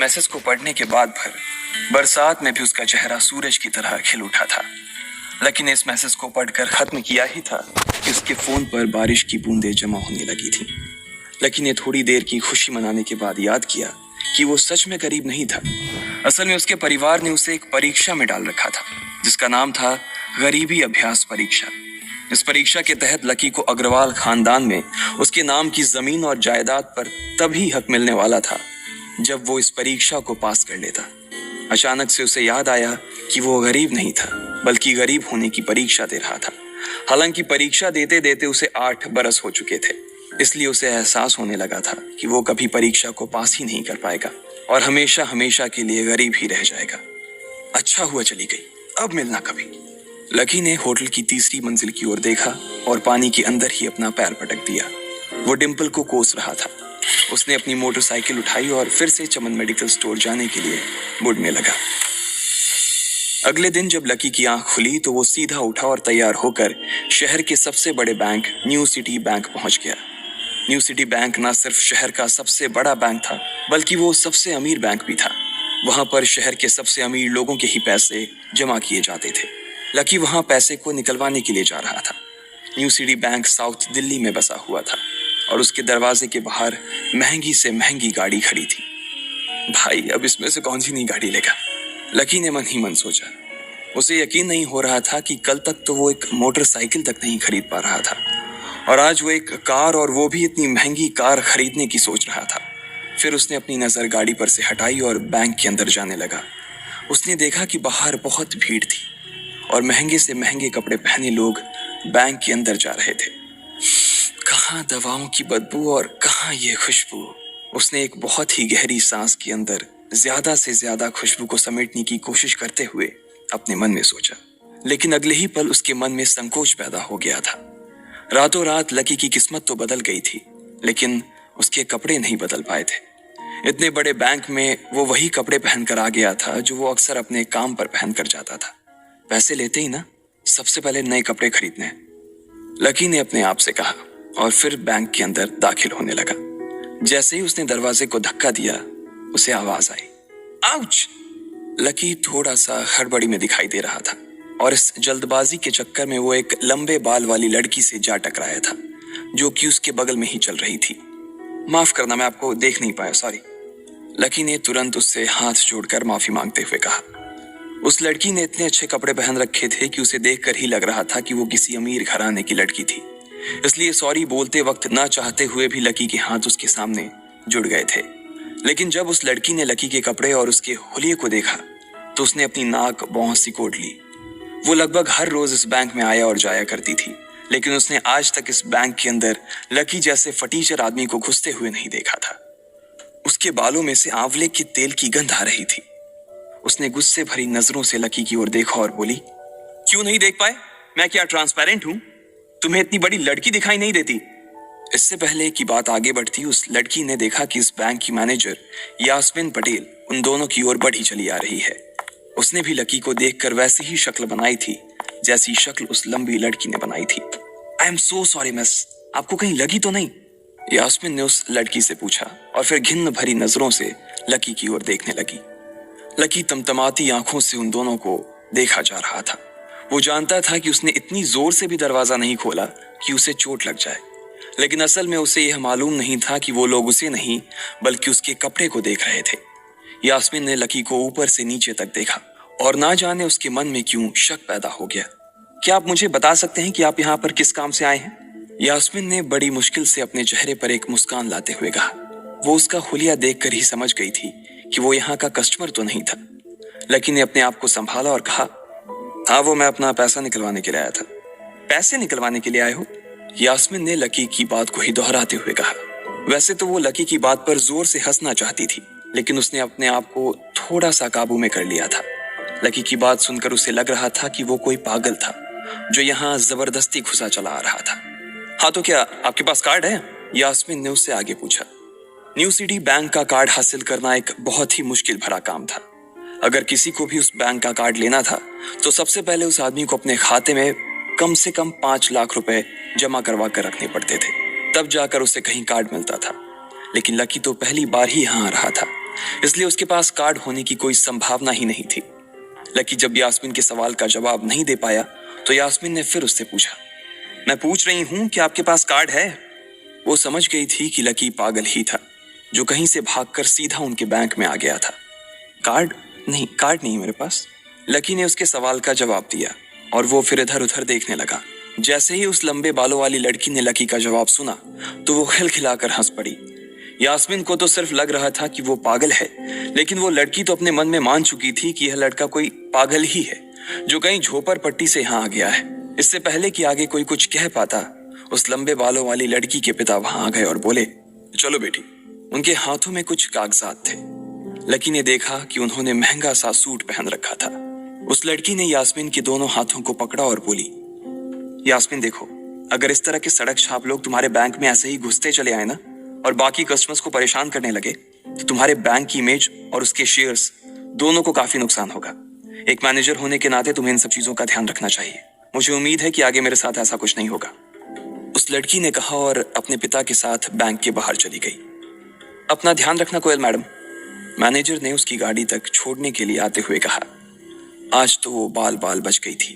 Message को पढ़ने के बाद भर बरसात में भी उसका चेहरा सूरज की तरह खिल उठा था। लकी ने इस मैसेज को पढ़कर खत्म किया ही था कि उसके फोन पर बारिश की बूंदें जमा होने लगी थी। लकी ने थोड़ी देर की खुशी मनाने के बाद याद किया कि वो सच में गरीब नहीं था। असल में उसके परिवार ने उसे एक परीक्षा में डाल रखा था जिसका नाम था गरीबी अभ्यास परीक्षा। इस परीक्षा के तहत लकी को अग्रवाल खानदान में उसके नाम की जमीन और जायदाद पर तभी हक मिलने वाला था जब वो इस परीक्षा को पास कर लेता। अचानक से उसे याद आया कि वो गरीब नहीं था बल्कि गरीब होने की परीक्षा दे रहा था। हालांकि परीक्षा देते देते उसे 8 बरस हो चुके थे, इसलिए उसे एहसास होने लगा था कि वो कभी परीक्षा को पास ही नहीं कर पाएगा और हमेशा हमेशा के लिए गरीब ही रह जाएगा। अच्छा हुआ चली गई, अब मिलना कभी। लकी ने होटल की तीसरी मंजिल की ओर देखा और पानी के अंदर ही अपना पैर पटक दिया। वो डिम्पल को कोस रहा था। उसने अपनी मोटरसाइकिल उठाई और फिर से चमन मेडिकल स्टोर जाने के लिए मुड़ने लगा। अगले दिन जब लकी की आंख खुली तो वो सीधा उठा और तैयार होकर शहर के सबसे बड़े बैंक न्यू सिटी बैंक पहुंच गया। न्यू सिटी बैंक न सिर्फ शहर का सबसे बड़ा बैंक था बल्कि वो सबसे अमीर बैंक भी था। वहां पर शहर के सबसे अमीर लोगों के ही पैसे जमा किए जाते थे। लकी वहां पैसे को निकलवाने के लिए जा रहा था। New city bank south Delhi में बसा हुआ था और उसके दरवाजे के बाहर महंगी से महंगी गाड़ी खड़ी थी। भाई, अब इसमें से कौन सी नई गाड़ी लेगा, लकी ने मन ही मन सोचा। उसे यकीन नहीं हो रहा था कि कल तक तो वो एक मोटरसाइकिल तक नहीं खरीद पा रहा था और आज वो एक कार, और वो भी इतनी महंगी कार खरीदने की सोच रहा था। फिर उसने अपनी नजर गाड़ी पर से हटाई और बैंक के अंदर जाने लगा। उसने देखा कि बाहर बहुत भीड़ थी और महंगे से महंगे कपड़े पहने लोग बैंक के अंदर जा रहे थे। कहाँ दवाओं की बदबू और कहाँ ये खुशबू। उसने एक बहुत ही गहरी सांस के अंदर ज्यादा से ज्यादा खुशबू को समेटने की कोशिश करते हुए अपने मन में सोचा, लेकिन अगले ही पल उसके मन में संकोच पैदा हो गया था। रातों रात लकी की किस्मत तो बदल गई थी, लेकिन उसके कपड़े नहीं बदल पाए थे। इतने बड़े बैंक में वो वही कपड़े पहनकर आ गया था जो वो अक्सर अपने काम पर पहनकर जाता था। पैसे लेते ही ना सबसे पहले नए कपड़े खरीदने हैं, लकी ने अपने आप से कहा और फिर बैंक के अंदर दाखिल होने लगा। जैसे ही उसने दरवाजे को धक्का दिया, उसे आवाज आई, आउच! लकी थोड़ा सा हड़बड़ी में दिखाई दे रहा था और इस जल्दबाजी के चक्कर में वो एक लंबे बाल वाली लड़की से जा टकराया था जो कि उसके बगल में ही चल रही थी। माफ करना, मैं आपको देख नहीं पाया, सॉरी। लकी ने तुरंत उससे हाथ जोड़कर माफी मांगते हुए कहा। उस लड़की ने इतने अच्छे कपड़े पहन रखे थे कि उसे देखकर ही लग रहा था कि वो किसी अमीर घराने की लड़की थी, इसलिए सॉरी बोलते वक्त ना चाहते हुए भी लकी के हाथ उसके सामने जुड़ गए थे। लेकिन जब उस लड़की ने लकी के कपड़े और उसके हुलिये को देखा तो उसने अपनी नाक भौं सिकोड़ ली। वो लगभग हर रोज इस बैंक में आया और जाया करती थी, लेकिन उसने आज तक इस बैंक के अंदर लकी जैसे फटीचर आदमी को घुसते हुए नहीं देखा था। उसके बालों में से आंवले के तेल की गंध आ रही थी। उसने गुस्से भरी नजरों से लकी की ओर देखा और बोली, क्यों नहीं देख पाए? मैं क्या ट्रांसपेरेंट हूं? तुम्हें इतनी बड़ी लड़की दिखाई नहीं देती? इससे पहले कि बात आगे बढ़ती, उस लड़की ने देखा कि इस बैंक की मैनेजर यास्मीन पटेल उन दोनों की ओर बढ़ी चली आ रही है। उसने भी लकी को देखकर वैसी ही शक्ल बनाई थी जैसी शक्ल उस लंबी लड़की ने बनाई थी। I am so sorry miss, आपको कहीं लगी तो नहीं? यास्मीन ने उस लड़की से पूछा और फिर घिन्न भरी नजरों से लकी की ओर देखने लगी। लकी तमतमाती आंखों से उन दोनों को देखा जा रहा था। वो जानता था कि उसने इतनी जोर से भी दरवाजा नहीं खोला कि उसे चोट लग जाए, लेकिन असल में उसे यह मालूम नहीं था कि वो लोग उसे नहीं बल्कि उसके कपड़े को देख रहे थे। यास्मीन ने लकी को ऊपर से नीचे तक देखा और ना जाने उसके मन में क्यों शक पैदा हो गया। क्या आप मुझे बता सकते हैं कि आप यहाँ पर किस काम से आए हैं? यास्मीन ने बड़ी मुश्किल से अपने चेहरे पर एक मुस्कान लाते हुए कहा। वो उसका हुलिया देखकर ही समझ गई थी कि वो यहाँ का कस्टमर तो नहीं था। लकी ने अपने आप को संभाला और कहा, हाँ, वो मैं अपना पैसा निकलवाने के लिए आया था। पैसे निकलवाने के लिए आए हो? यास्मीन ने लकी की बात को ही दोहराते हुए कहा। वैसे तो वो लकी की बात पर जोर से हंसना चाहती थी, लेकिन उसने अपने आप को थोड़ा सा काबू में कर लिया था। लकी की बात सुनकर उसे लग रहा था कि वो कोई पागल था जो यहाँ जबरदस्ती घुसा चला आ रहा था। हाँ, तो क्या आपके पास कार्ड है? यास्मीन ने उससे आगे पूछा। न्यू सिटी बैंक का कार्ड हासिल करना एक बहुत ही मुश्किल भरा काम था। अगर किसी को भी उस बैंक का कार्ड लेना था तो सबसे पहले उस आदमी को अपने खाते में कम से कम 5 लाख रुपए जमा करवा कर रखने पड़ते थे, तब जाकर उसे कहीं कार्ड मिलता था। लेकिन लकी तो पहली बार ही यहाँ आ रहा था इसलिए उसके पास कार्ड होने की कोई संभावना ही नहीं थी। लकी जब यास्मीन के सवाल का जवाब नहीं दे पाया तो यास्मीन ने फिर उससे पूछा, मैं पूछ रही हूं कि आपके पास कार्ड है? वो समझ गई थी कि लकी पागल ही था जो कहीं से भागकर सीधा उनके बैंक में आ गया था। कार्ड नहीं मेरे पास। लकी ने उसके सवाल का जवाब दिया और वो फिर इधर उधर देखने लगा। जैसे ही उस लंबे बालों वाली लड़की ने लकी का जवाब सुना तो वो खिलखिलाकर हंस पड़ी। यास्मीन को तो सिर्फ लग रहा था कि वो पागल है, लेकिन वो लड़की तो अपने मन में मान चुकी थी कि यह लड़का कोई पागल ही है जो कहीं झोपड़ पट्टी से यहाँ आ गया है। इससे पहले कि आगे कोई कुछ कह पाता, उस लंबे बालों वाली लड़की के पिता वहां आ गए और बोले, चलो बेटी। उनके हाथों में कुछ कागजात थे। लकी ने देखा कि उन्होंने महंगा सा सूट पहन रखा था। उस लड़की ने यास्मीन के दोनों हाथों को पकड़ा और बोली, यास्मीन देखो, अगर इस तरह के सड़क छाप लोग तुम्हारे बैंक में ऐसे ही घुसते चले आए ना और बाकी कस्टमर्स को परेशान करने लगे तो तुम्हारे बैंक की इमेज और उसके शेयर्स दोनों को काफी नुकसान होगा। एक मैनेजर होने के नाते तुम्हें इन सब चीजों का ध्यान रखना चाहिए। मुझे उम्मीद है कि आगे मेरे साथ ऐसा कुछ नहीं होगा। उस लड़की ने कहा और अपने पिता के साथ बैंक के बाहर चली गई। अपना ध्यान रखना कोयल मैडम, मैनेजर ने उसकी गाड़ी तक छोड़ने के लिए आते हुए कहा। आज तो वो बाल बाल बच गई थी।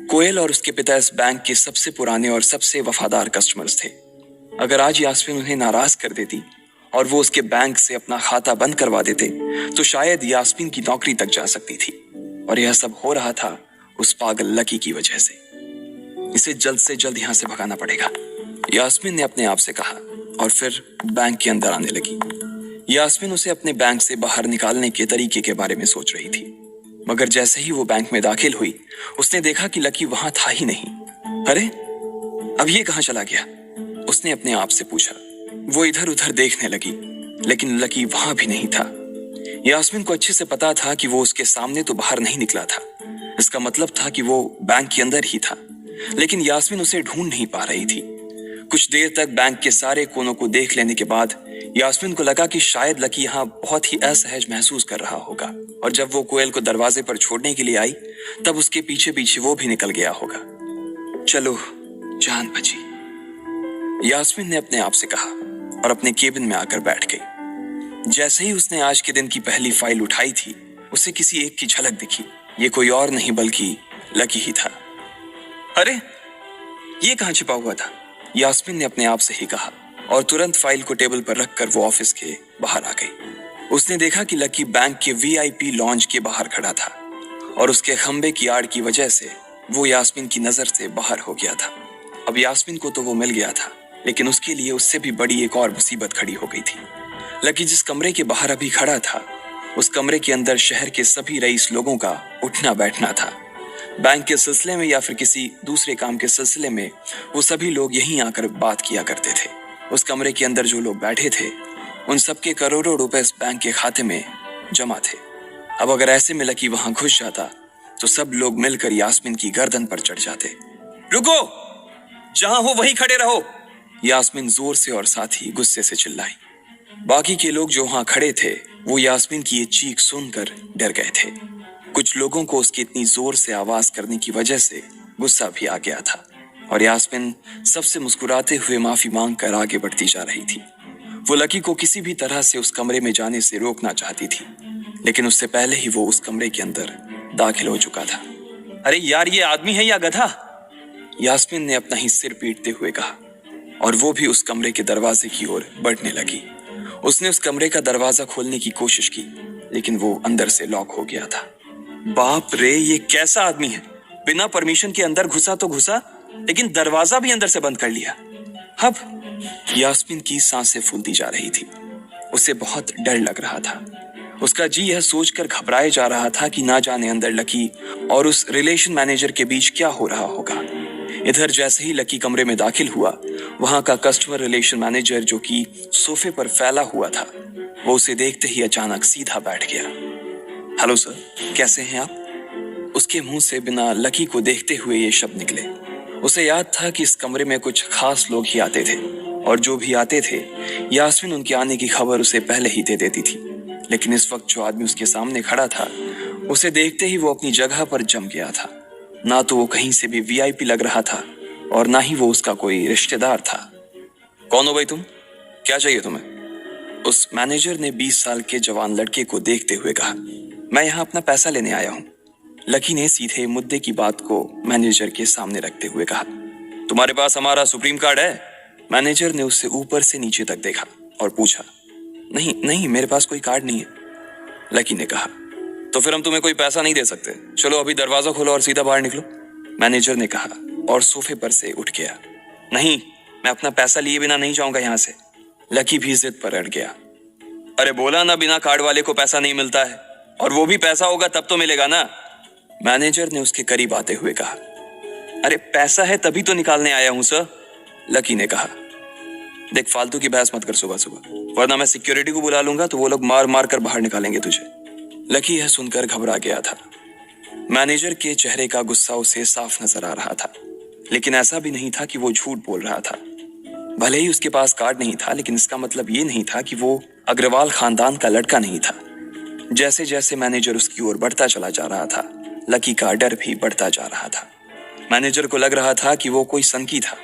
कोयल और उसके पिता इस बैंक के सबसे पुराने और सबसे वफादार कस्टमर्स थे। अगर आज यास्मीन उन्हें नाराज कर देती और वो उसके बैंक से अपना खाता बंद करवा देते तो शायद यास्मीन की नौकरी तक जा सकती थी। और यह सब हो रहा था उस पागल लकी की वजह से। इसे जल्द से जल्द यहां से भगाना पड़ेगा, यास्मीन ने अपने आप से कहा और फिर बैंक के अंदर आने लगी। यास्मीन उसे अपने बैंक से बाहर निकालने के तरीके के बारे में सोच रही थी, मगर जैसे ही वो बैंक में दाखिल हुई उसने देखा कि लकी वहां था ही नहीं। अरे, अब ये कहां चला गया? उसने अपने आप से पूछा। वो इधर उधर देखने लगी, लेकिन लकी वहां भी नहीं था। यास्मीन को अच्छे से पता था कि वो उसके सामने तो बाहर नहीं निकला था। इसका मतलब था कि वो बैंक के अंदर ही था, लेकिन यास्मीन उसे ढूंढ नहीं पा रही थी। कुछ देर तक बैंक के सारे कोनों को देख लेने के बाद यास्मीन को लगा कि शायद लकी यहाँ बहुत ही असहज महसूस कर रहा होगा और जब वो कोयल को दरवाजे पर छोड़ने के लिए आई तब उसके पीछे पीछे वो भी निकल गया होगा। चलो, जान बची, यास्मीन ने अपने आप से कहा और अपने केबिन में आकर बैठ गई। जैसे ही उसने आज के दिन की पहली फाइल उठाई थी उसे किसी एक की झलक दिखी। ये कोई और नहीं बल्कि लकी ही था। अरे, ये कहां छिपा हुआ था? यास्मीन ने अपने आप से ही कहा और तुरंत फाइल को टेबल पर रखकर वो ऑफिस के बाहर आ गई। उसने देखा कि लकी बैंक के वीआईपी लॉन्ज के बाहर खड़ा था और उसके खंबे की आड़ की वजह से वो यास्मीन की नजर से बाहर हो गया था। अब यास्मीन को तो वो मिल गया था, लेकिन उसके लिए उससे भी बड़ी एक और मुसीबत खड़ी हो गई थी। लकी जिस कमरे के बाहर अभी खड़ा था उस कमरे के अंदर शहर के सभी रईस लोगों का उठना बैठना था। बैंक के सिलसिले में या फिर किसी दूसरे काम के सिलसिले में वो सभी लोग यहीं आकर बात किया करते थे। उस कमरे के अंदर जो लोग बैठे थे उन सबके करोड़ों रुपए इस बैंक के खाते में जमा थे। अब अगर ऐसे में लकी वहां घुस जाता तो सब लोग मिलकर यास्मीन की गर्दन पर चढ़ जाते। रुको, जहां हो वहीं खड़े रहो, यास्मीन जोर से और साथ ही गुस्से से चिल्लाई। बाकी के लोग जो वहां खड़े थे वो यास्मीन की ये चीख सुनकर डर गए थे। कुछ लोगों को उसकी इतनी जोर से आवाज करने की वजह से गुस्सा भी आ गया था और यास्मीन सबसे मुस्कुराते हुए माफी मांगकर आगे बढ़ती जा रही थी। वो लकी को किसी भी तरह से उस कमरे में जाने से रोकना चाहती थी, लेकिन उससे पहले ही वो उस कमरे के अंदर दाखिल हो चुका था। अरे यार, ये आदमी है या गधा? यास्मीन ने अपना ही सिर पीटते हुए कहा और वो भी उस कमरे के दरवाजे की ओर बढ़ने लगी। उसने उस कमरे का दरवाजा खोलने की कोशिश की, लेकिन वो अंदर से लॉक हो गया था। बाप रे, ये कैसा आदमी है? बिना परमिशन के अंदर घुसा तो घुसा, लेकिन दरवाजा भी अंदर से बंद कर लिया। अब यास्मीन की सांसें फूलती जा रही थी। उसे बहुत डर लग रहा था। उसका जी यह सोचकर घबराए जा रहा था कि ना जाने अंदर लकी और उस रिलेशन मैनेजर के बीच क्या हो रहा होगा। इधर जैसे ही लकी कमरे में दाखिल हुआ, वहां का कस्टमर रिलेशन मैनेजर जो कि सोफे पर फैला हुआ था, वो उसे देखते ही अचानक सीधा बैठ गया। हेलो सर, कैसे हैं आप? उसके मुंह से बिना लकी को देखते हुए ये शब्द निकले। उसे याद था कि इस कमरे में कुछ खास लोग ही आते थे और जो भी आते थे यास्मीन उनके आने की खबर उसे पहले ही दे देती थी। लेकिन इस वक्त जो आदमी उसके सामने खड़ा था उसे देखते ही वो अपनी जगह पर जम गया था। ना तो वो कहीं से भी वीआईपी लग रहा था और ना ही वो उसका कोई रिश्तेदार था। कौन हो भाई तुम? क्या चाहिए तुम्हें? उस मैनेजर ने 20 साल के जवान लड़के को देखते हुए कहा, मैं यहाँ अपना पैसा लेने आया हूँ। लकी ने सीधे मुद्दे की बात को मैनेजर के सामने रखते हुए कहा, तुम्हारे पास हमारा सुप्रीम कार्ड है? मैनेजर ने उससे ऊपर से नीचे तक देखा और पूछा, नहीं नहीं, मेरे पास कोई कार्ड नहीं है। लकी ने कहा, तो फिर हम तुम्हें कोई पैसा नहीं दे सकते। चलो अभी दरवाजा खोलो और सीधा बाहर निकलो। मैनेजर ने कहा और सोफे पर से उठ गया। नहीं, मैं अपना पैसा लिए बिना नहीं जाऊंगा यहाँ से। लकी भी जिद पर अड़ गया। अरे बोला ना, बिना कार्ड वाले को पैसा नहीं मिलता है, और वो भी पैसा होगा तब तो मिलेगा ना। मैनेजर ने उसके करीब आते हुए कहा, अरे पैसा है तभी तो निकालने आया हूं सर। लकी ने कहा, देख फालतू की बहस मत कर सुबह सुबह, वरना मैं सिक्योरिटी को बुला लूंगा तो वो लोग मार मार कर बाहर निकालेंगे तुझे। लकी यह सुनकर घबरा गया था। मैनेजर के चेहरे का गुस्सा उसे साफ नजर आ रहा था, लेकिन ऐसा भी नहीं था कि वो झूठ बोल रहा था। भले ही उसके पास कार्ड नहीं था, लेकिन इसका मतलब ये नहीं था कि वो अग्रवाल खानदान का लड़का नहीं था। जैसे जैसे मैनेजर उसकी ओर बढ़ता चला जा रहा था, लकी का डर भी बढ़ता जा रहा था। मैनेजर को लग रहा था कि वो कोई संकी था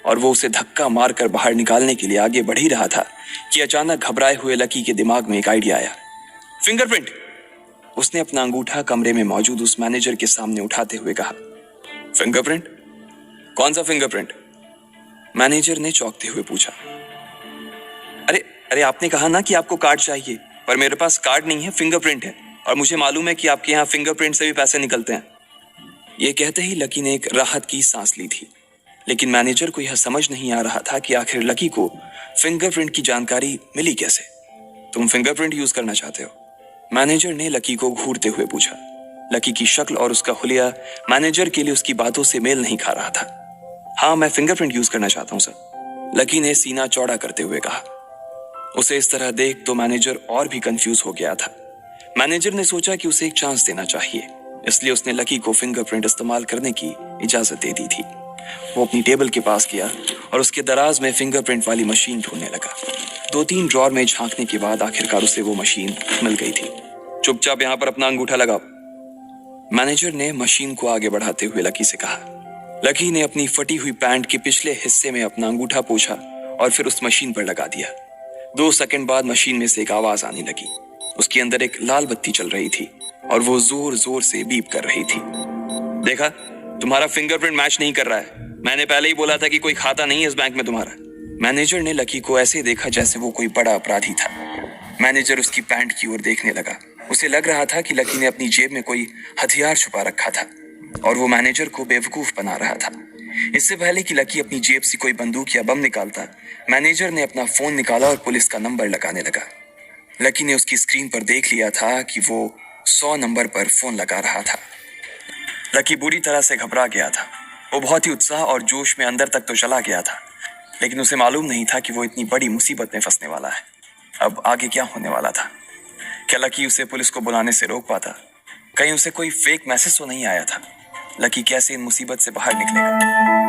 और वो उसे धक्का मारकर बाहर निकालने के लिए आगे बढ़ ही रहा था कि अचानक घबराए हुए लकी के दिमाग में एक आइडिया आया। फिंगरप्रिंट! उसने अपना अंगूठा कमरे में मौजूद उस मैनेजर के सामने उठाते हुए कहा। फिंगरप्रिंट? कौन सा फिंगरप्रिंट? मैनेजर ने चौंकते हुए पूछा। अरे अरे, आपने कहा ना कि आपको कार्ड चाहिए, पर मेरे पास कार्ड नहीं है, फिंगरप्रिंट है, और मुझे मालूम है कि आपके यहाँ फिंगरप्रिंट से भी पैसे निकलते हैं। ये कहते ही लकी ने एक राहत की सांस ली थी, लेकिन मैनेजर को यह समझ नहीं आ रहा था कि आखिर लकी को फिंगरप्रिंट की जानकारी मिली कैसे। तुम फिंगरप्रिंट यूज करना चाहते हो? मैनेजर ने लकी को घूरते हुए पूछा। लकी की शक्ल और उसका हुलिया मैनेजर के लिए उसकी बातों से मेल नहीं खा रहा था। हाँ, मैं फिंगरप्रिंट यूज करना चाहता हूँ सर, लकी ने सीना चौड़ा करते हुए कहा। उसे इस तरह देख तो मैनेजर और भी कंफ्यूज हो गया था। मैनेजर ने सोचा कि उसे एक चांस देना चाहिए, इसलिए उसने लकी को फिंगरप्रिंट इस्तेमाल करने की इजाजत दे दी थी। वो अपनी टेबल के पास गया और उसके दराज में फिंगरप्रिंट वाली मशीन ढूंढने लगा। 2-3 ड्रॉर में झांकने के बाद आखिरकार उसे वो मशीन मिल गई थी। चुपचाप यहाँ पर अपना अंगूठा लगाओ, मैनेजर ने मशीन को आगे बढ़ाते हुए लकी से कहा। लकी ने अपनी फटी हुई पैंट के पिछले हिस्से में अपना अंगूठा पोंछा और फिर उस मशीन पर लगा दिया। 2 सेकंड बाद मशीन में से एक आवाज आने लगी। उसके अंदर एक लाल बत्ती चल रही थी और वो जोर जोर से बीप कर रही थी। देखा, तुम्हारा फिंगरप्रिंट मैच नहीं कर रहा है। मैंने पहले ही बोला था कि कोई खाता नहीं है इस बैंक में तुम्हारा। मैनेजर ने लकी को ऐसे देखा जैसे वो कोई बड़ा अपराधी था। मैनेजर उसकी पैंट की ओर देखने लगा। उसे लग रहा था कि लकी ने अपनी जेब में कोई हथियार छुपा रखा था और वो मैनेजर को बेवकूफ बना रहा था। इससे पहले कि लकी अपनी जेब से कोई बंदूक या बम निकालता, मैनेजर ने अपना फोन निकाला और पुलिस का नंबर लगाने लगा। लकी ने उसकी स्क्रीन पर देख लिया था कि वो 100 नंबर पर फोन लगा रहा था। लकी बुरी तरह से घबरा गया था। वो बहुत ही उत्साह और जोश में अंदर तक तो चला गया था, लेकिन उसे मालूम नहीं था कि वो इतनी बड़ी मुसीबत में फंसने वाला है। अब आगे क्या होने वाला था? क्या लकी उसे पुलिस को बुलाने से रोक पाता? कहीं उसे कोई फेक मैसेज तो नहीं आया था? लकी कैसे इन मुसीबत से बाहर निकलेगा?